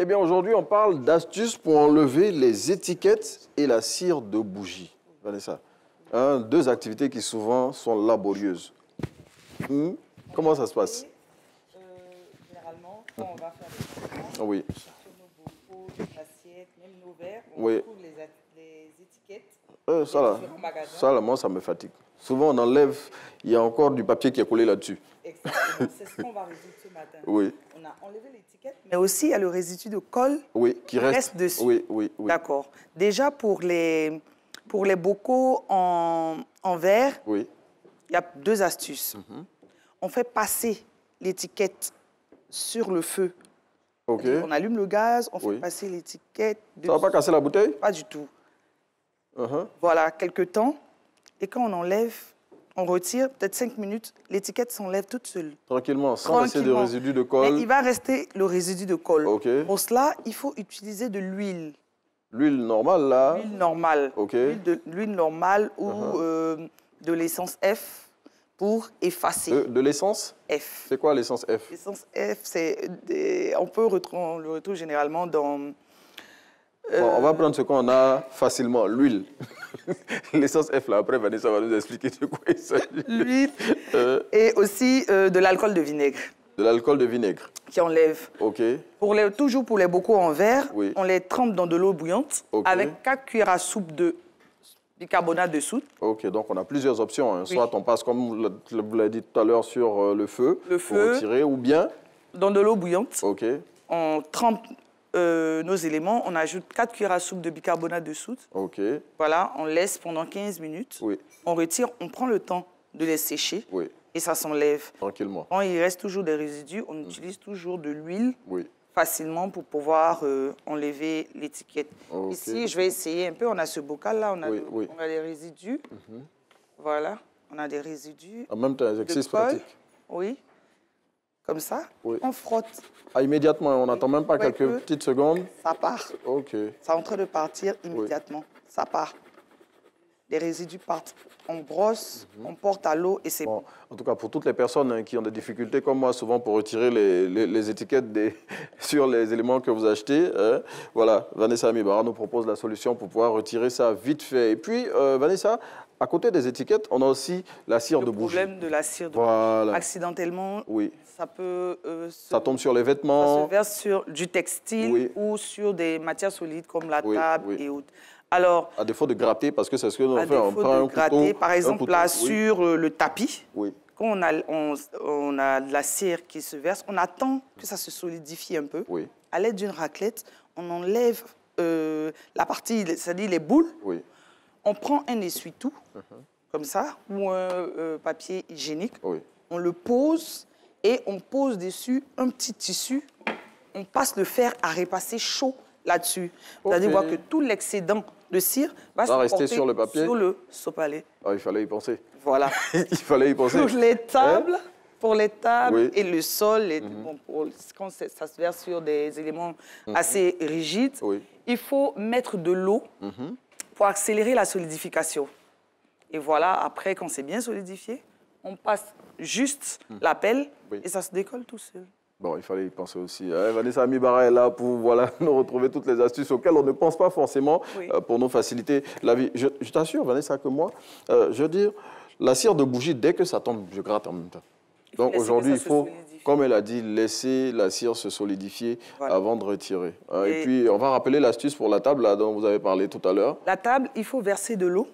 Eh bien, aujourd'hui, on parle d'astuces pour enlever les étiquettes et la cire de bougie. Vanessa, deux activités qui souvent sont laborieuses. Comment ça se passe? Généralement, quand on va faire des traitements, Oui. sur nos bocaux, nos assiettes, même nos verres, on Oui. trouve les étiquettes. Ça, là, moi, ça me fatigue. Souvent, on enlève, il y a encore du papier qui est collé là-dessus. Exactement, c'est ce qu'on va résoudre ce matin. Oui. On a enlevé l'étiquette, mais aussi il y a le résidu de colle qui reste dessus. Oui. D'accord. Déjà, pour les bocaux en verre, Oui. il y a deux astuces. On fait passer l'étiquette sur le feu. OK. On allume le gaz, on fait passer l'étiquette. Ça ne va pas casser la bouteille? Pas du tout. Voilà, quelques temps. Et quand on enlève, on retire, peut-être 5 minutes, l'étiquette s'enlève toute seule. Tranquillement, sans laisser de résidus de colle. Mais il va rester le résidu de colle. OK. Pour cela, il faut utiliser de l'huile. L'huile normale, là? L'huile normale. OK. L'huile normale ou de l'essence F pour effacer. De l'essence? F. C'est quoi l'essence F? L'essence F, on le retrouve généralement dans... Bon, on va prendre ce qu'on a facilement, l'huile. L'essence F, là, après, Vanessa va nous expliquer de quoi il s'agit. L'huile et aussi de l'alcool de vinaigre. De l'alcool de vinaigre. Qui enlève. OK. Toujours pour les bocaux en verre, oui. On les trempe dans de l'eau bouillante avec 4 cuillères à soupe de bicarbonate de soude. OK, donc on a plusieurs options. Hein. Soit on passe, comme vous l'avez dit tout à l'heure, sur le feu pour retirer, ou bien... Dans de l'eau bouillante. OK. On trempe nos éléments, on ajoute 4 cuillères à soupe de bicarbonate de soude. OK. Voilà, on laisse pendant 15 minutes. Oui. On retire, on prend le temps de les sécher. Oui. Et ça s'enlève. Tranquillement. Quand il reste toujours des résidus, on utilise toujours de l'huile facilement pour pouvoir enlever l'étiquette. Okay. Ici, je vais essayer un peu. On a ce bocal-là, on a les résidus. Voilà, on a des résidus. En même temps, un exercice pratique. Oui, comme ça. On frotte. Ah, immédiatement, on n'attend même pas quelques petites secondes. Ça part. OK. Ça est en train de partir immédiatement. Ça part. Les résidus partent. On brosse, on porte à l'eau et c'est bon. En tout cas, pour toutes les personnes qui ont des difficultés comme moi, souvent pour retirer les étiquettes sur les éléments que vous achetez, voilà, Vanessa Amibara nous propose la solution pour pouvoir retirer ça vite fait. Et puis, Vanessa, à côté des étiquettes, on a aussi la cire de bougie. Le problème de la cire de bougie. Accidentellement, ça peut... ça tombe sur les vêtements. Ça se verse sur du textile ou sur des matières solides comme la table et autres. Alors, à défaut de gratter, parce que c'est ce que nous on fait, on prend un couteau. Par exemple, là, sur le tapis, quand on a de la cire qui se verse, on attend que ça se solidifie un peu. À l'aide d'une raclette, on enlève la partie, c'est-à-dire les boules. On prend un essuie-tout, comme ça, ou un papier hygiénique. On le pose et on pose dessus un petit tissu. On passe le fer à repasser chaud là-dessus. C'est-à-dire que tout l'excédent de cire va se rester sur le papier, sur le sopalin. Ah, il fallait y penser. Voilà. Il fallait y penser. Pour les tables et le sol, et quand ça se verse sur des éléments assez rigides, il faut mettre de l'eau pour accélérer la solidification. Et voilà, après, quand c'est bien solidifié, on passe juste la pelle et ça se décolle tout seul. Bon, il fallait y penser aussi. Vanessa Amibara est là pour nous retrouver toutes les astuces auxquelles on ne pense pas forcément pour nous faciliter la vie. Je t'assure, Vanessa, que moi, je veux dire, la cire de bougie, dès que ça tombe, je gratte en même temps. Donc aujourd'hui, il faut, comme elle a dit, laisser la cire se solidifier avant de retirer. Et puis, on va rappeler l'astuce pour la table là, dont vous avez parlé tout à l'heure. La table, il faut verser de l'eau.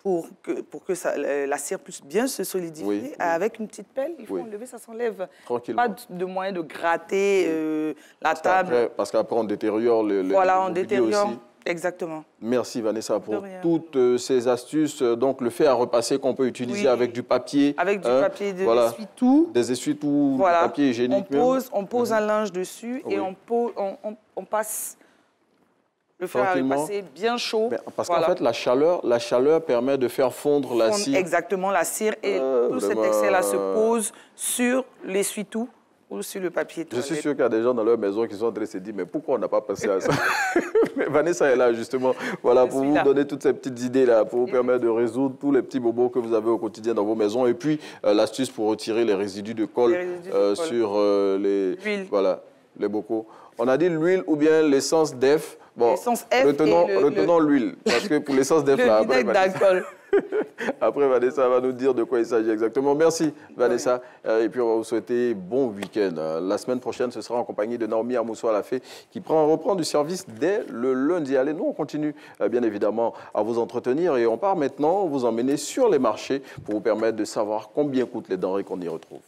Pour que la cire puisse bien se solidifier. Avec une petite pelle, il faut enlever, ça s'enlève. Tranquillement. Pas de moyen de gratter la table. Parce qu'après, on détériore le on détériore. Aussi. Exactement. Merci Vanessa pour toutes ces astuces. Donc le fer à repasser qu'on peut utiliser avec du papier. Avec du papier essuie-tout. Des essuie-tout, du papier hygiénique. On pose un linge dessus et on passe... Le fer à repasser bien chaud. Parce qu'en fait, la chaleur permet de faire fondre la cire. Exactement, la cire. Et tout cet excès-là se pose sur l'essuie-tout ou sur le papier toilette. Je suis sûr qu'il y a des gens dans leur maison qui sont en train de se dire, mais pourquoi on n'a pas pensé à ça? Mais Vanessa est là, justement, pour vous donner toutes ces petites idées-là, pour vous permettre de résoudre tous les petits bobos que vous avez au quotidien dans vos maisons. Et puis, l'astuce pour retirer les résidus de colle sur les... Voilà. Les bocaux. On a dit l'huile ou bien l'essence d'F. Bon, l'essence F retenons l'huile. Parce que pour l'essence d'F, là, après, d'alcool. Après, Vanessa va nous dire de quoi il s'agit exactement. Merci, Vanessa. Et puis, on va vous souhaiter bon week-end. La semaine prochaine, ce sera en compagnie de Naomi Amousso-Alafé qui reprend du service dès le lundi. Allez, nous, on continue, bien évidemment, à vous entretenir. Et on part maintenant vous emmener sur les marchés pour vous permettre de savoir combien coûtent les denrées qu'on y retrouve.